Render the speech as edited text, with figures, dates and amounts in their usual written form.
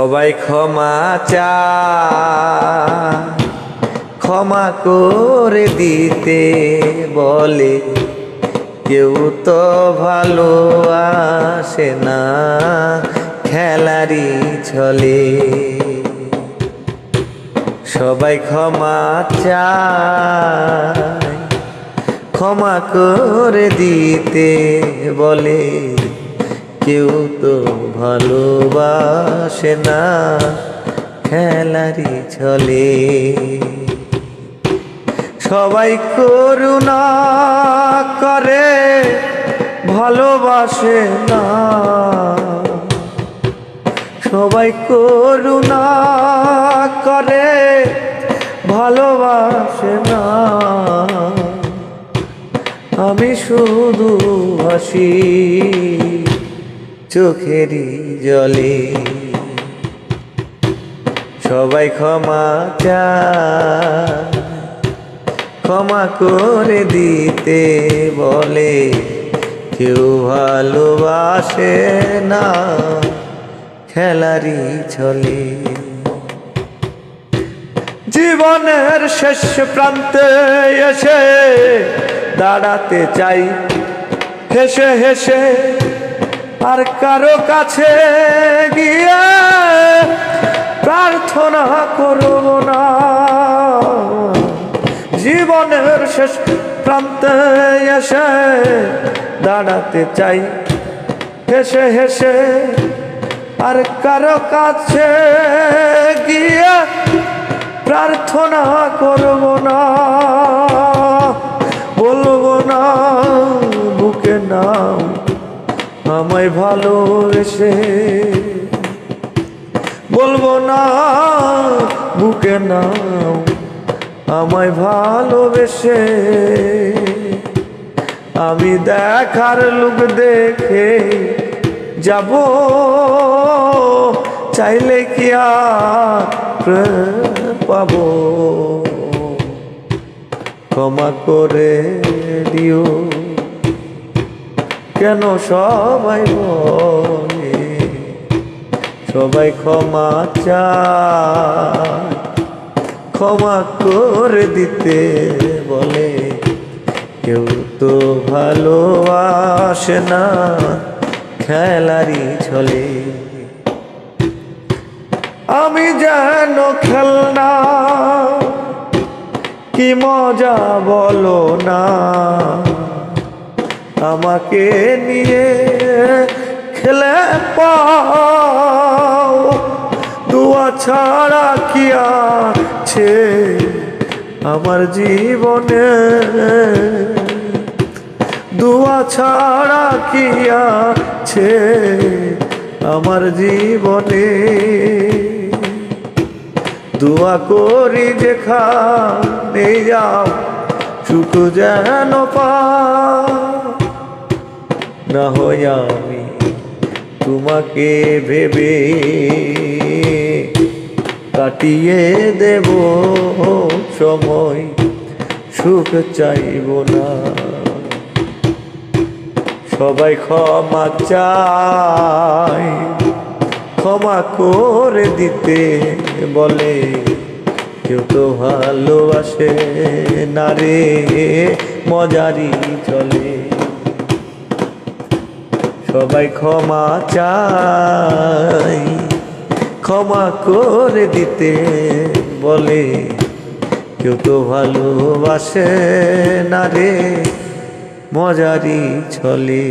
সবাই ক্ষমা চায়, ক্ষমা করে দিতে বলে, কেউ তো ভালো আসে না খেলারই ছলে। সবাই ক্ষমা চায়, ক্ষমা করে দিতে বলে, কেউ তো ভালোবাসে না খেলারই ছলে। সবাই করুণা করে ভালোবাসে না, সবাই করুণা করে ভালোবাসে না। আমি শুধু হাসি চোখেরই জলে। সবাই ক্ষমা চায়, ক্ষমা করে দিতে বলে, কেউ ভালোবাসে না খেলারই ছলে। জীবনের শেষ প্রান্তে এসে দাঁড়াতে চাই হেসে হেসে, আর কারো কাছে গিয়ে প্রার্থনা করব না। জীবনের শেষ প্রান্তে এসে দাঁড়াতে চাই হেসে হেসে, আর কারো কাছে গিয়ে প্রার্থনা করব না। বলবো না বুকে নাও আমায় ভালোবেসে, বলবো না বুকে নাও আমায় ভালোবেসে। আমি দেখার লোক দেখে যাব, চাইলে কি আর পাবো। ক্ষমা করে দিও, কেন সবাই বলে, সবাই ক্ষমা চায়, ক্ষমা করে দিতে বলে, কেউ তো ভালোবাসে না খেলারই ছলে। আমি যেন খেলনা, কি মজা বলো না, আমাকে নিয়ে খেলে পাও। দুয়া ছাড়া কি আছে আমার জীবনে, দুয়া ছাড়া কি আছে আমার জীবনে। দুয়া করি যেখানে যাও সুখ যেন পাও, না হয় আমি তোমাকে ভেবে কাটিয়ে দেব সময়, সুখ চাইব না। সবাই ক্ষমা চায়, ক্ষমা করে দিতে বলে, কেউ তো ভালোবাসে না রে মজারি চলে। সবাই ক্ষমা চায়, ক্ষমা করে দিতে বলে, কেউ তো ভালোবাসে না রে মজারি ছলে।